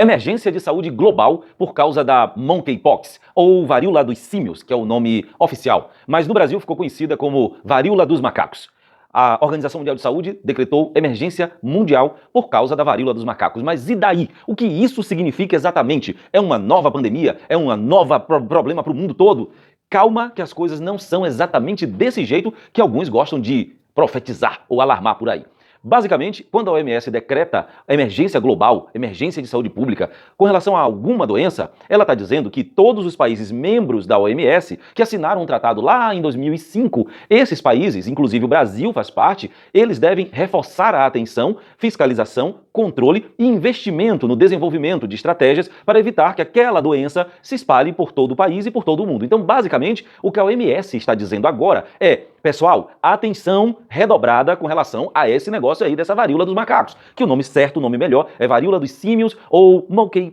Emergência de saúde global por causa da monkeypox, ou varíola dos símios, que é o nome oficial, mas no Brasil ficou conhecida como varíola dos macacos. A Organização Mundial de Saúde decretou emergência mundial por causa da varíola dos macacos. Mas e daí? O que isso significa exatamente? É uma nova pandemia? É um novo problema para o mundo todo? Calma, que as coisas não são exatamente desse jeito que alguns gostam de profetizar ou alarmar por aí. Basicamente, quando a OMS decreta emergência global, emergência de saúde pública, com relação a alguma doença, ela está dizendo que todos os países membros da OMS, que assinaram um tratado lá em 2005, esses países, inclusive o Brasil faz parte, eles devem reforçar a atenção, fiscalização, controle e investimento no desenvolvimento de estratégias para evitar que aquela doença se espalhe por todo o país e por todo o mundo. Então, basicamente, o que a OMS está dizendo agora é: pessoal, atenção redobrada com relação a esse negócio aí dessa varíola dos macacos, que o nome certo, o nome melhor, é varíola dos símios ou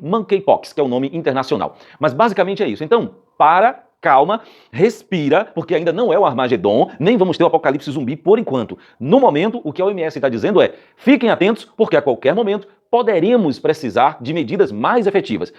monkeypox, que é o nome internacional. Mas basicamente é isso. Então, calma, respira, porque ainda não é o Armagedon, nem vamos ter o apocalipse zumbi por enquanto. No momento, o que a OMS está dizendo é: fiquem atentos, porque a qualquer momento poderemos precisar de medidas mais efetivas.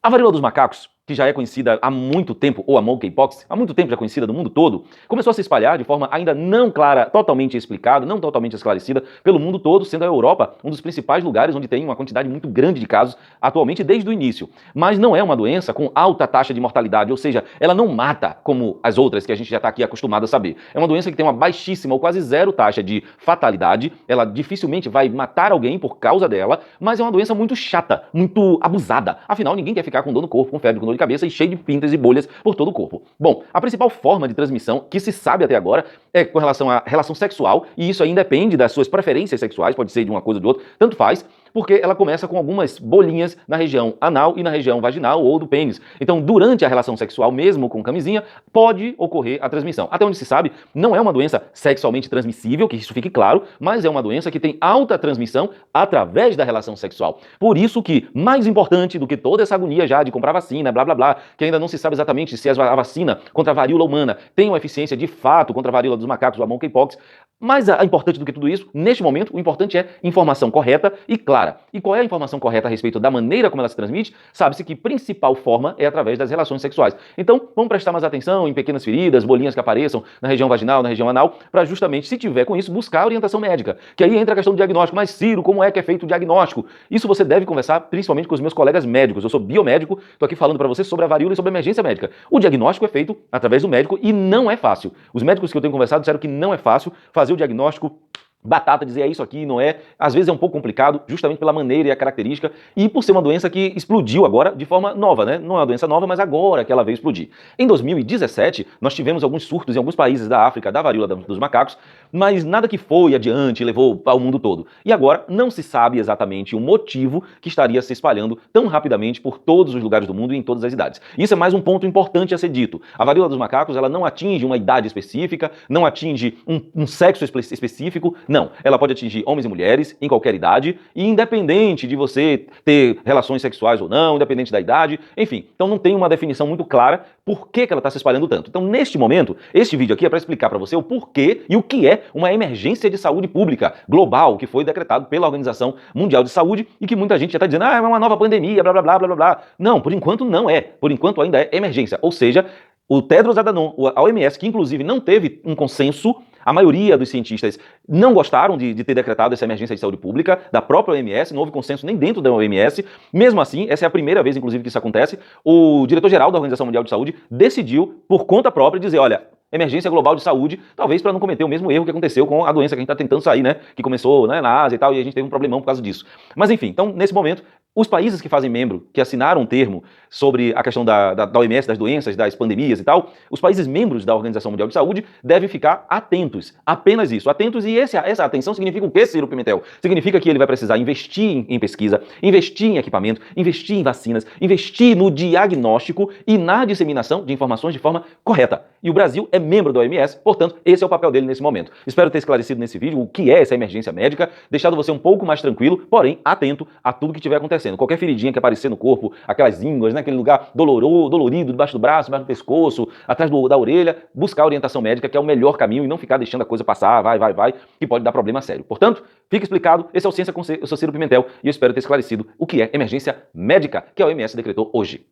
A varíola dos macacos, que já é conhecida há muito tempo, ou a monkeypox, há muito tempo já conhecida no mundo todo, começou a se espalhar de forma ainda não clara, totalmente explicada, não totalmente esclarecida pelo mundo todo, sendo a Europa um dos principais lugares onde tem uma quantidade muito grande de casos atualmente desde o início. Mas não é uma doença com alta taxa de mortalidade, ou seja, ela não mata como as outras que a gente já está aqui acostumado a saber. É uma doença que tem uma baixíssima ou quase zero taxa de fatalidade, ela dificilmente vai matar alguém por causa dela, mas é uma doença muito chata, muito abusada. Afinal, ninguém quer ficar com dor no corpo, com febre, com dor de cabeça e cheio de pintas e bolhas por todo o corpo. Bom, a principal forma de transmissão que se sabe até agora é com relação à relação sexual, e isso aí depende das suas preferências sexuais, pode ser de uma coisa ou de outra, tanto faz, porque ela começa com algumas bolinhas na região anal e na região vaginal ou do pênis. Então, durante a relação sexual, mesmo com camisinha, pode ocorrer a transmissão. Até onde se sabe, não é uma doença sexualmente transmissível, que isso fique claro, mas é uma doença que tem alta transmissão através da relação sexual. Por isso que, mais importante do que toda essa agonia já de comprar vacina, blá blá blá, que ainda não se sabe exatamente se a vacina contra a varíola humana tem uma eficiência de fato contra a varíola dos macacos ou a monkeypox, mais importante do que tudo isso, neste momento, o importante é informação correta e clara. E qual é a informação correta a respeito da maneira como ela se transmite? Sabe-se que a principal forma é através das relações sexuais. Então, vamos prestar mais atenção em pequenas feridas, bolinhas que apareçam na região vaginal, na região anal, para justamente, se tiver com isso, buscar orientação médica. Que aí entra a questão do diagnóstico. Mas, Ciro, como é que é feito o diagnóstico? Isso você deve conversar principalmente com os meus colegas médicos. Eu sou biomédico, estou aqui falando para você sobre a varíola e sobre a emergência médica. O diagnóstico é feito através do médico e não é fácil. Os médicos que eu tenho conversado disseram que não é fácil fazer o diagnóstico batata, dizer é isso aqui, não é. Às vezes é um pouco complicado, justamente pela maneira e a característica, e por ser uma doença que explodiu agora de forma nova, né? Não é uma doença nova, mas agora que ela veio explodir. Em 2017, nós tivemos alguns surtos em alguns países da África, da varíola dos macacos, mas nada que foi adiante e levou ao mundo todo. E agora não se sabe exatamente o motivo que estaria se espalhando tão rapidamente por todos os lugares do mundo e em todas as idades. Isso é mais um ponto importante a ser dito. A varíola dos macacos, ela não atinge uma idade específica, não atinge um sexo específico, não. Ela pode atingir homens e mulheres em qualquer idade, e independente de você ter relações sexuais ou não, independente da idade, enfim. Então não tem uma definição muito clara por que ela está se espalhando tanto. Então, neste momento, este vídeo aqui é para explicar para você o porquê e o que é uma emergência de saúde pública global, que foi decretado pela Organização Mundial de Saúde e que muita gente já está dizendo, é uma nova pandemia, blá, blá, blá, blá, blá, blá. Não, por enquanto não é. Por enquanto ainda é emergência. Ou seja, o Tedros Adhanom, a OMS, que inclusive não teve um consenso, a maioria dos cientistas não gostaram de ter decretado essa emergência de saúde pública, da própria OMS, não houve consenso nem dentro da OMS. Mesmo assim, essa é a primeira vez, inclusive, que isso acontece. O diretor-geral da Organização Mundial de Saúde decidiu, por conta própria, dizer, olha, emergência global de saúde, talvez para não cometer o mesmo erro que aconteceu com a doença que a gente está tentando sair, né? Que começou, né, na Ásia e tal, e a gente teve um problemão por causa disso. Mas enfim, então, nesse momento, os países que fazem membro, que assinaram um termo sobre a questão da OMS, das doenças, das pandemias e tal, os países membros da Organização Mundial de Saúde devem ficar atentos, apenas isso, atentos, e essa atenção significa o quê, Ciro Pimentel? Significa que ele vai precisar investir em pesquisa, investir em equipamento, investir em vacinas, investir no diagnóstico e na disseminação de informações de forma correta. E o Brasil é membro da OMS, portanto, esse é o papel dele nesse momento. Espero ter esclarecido nesse vídeo o que é essa emergência médica, deixado você um pouco mais tranquilo, porém atento a tudo que estiver acontecendo. Qualquer feridinha que aparecer no corpo, aquelas ínguas, né, aquele lugar dolorido, debaixo do braço, debaixo do pescoço, atrás da orelha, buscar orientação médica, que é o melhor caminho, e não ficar deixando a coisa passar, vai, que pode dar problema sério. Portanto, fica explicado, esse é o Ciência com C, eu sou Ciro Pimentel, e eu espero ter esclarecido o que é emergência médica, que a OMS decretou hoje.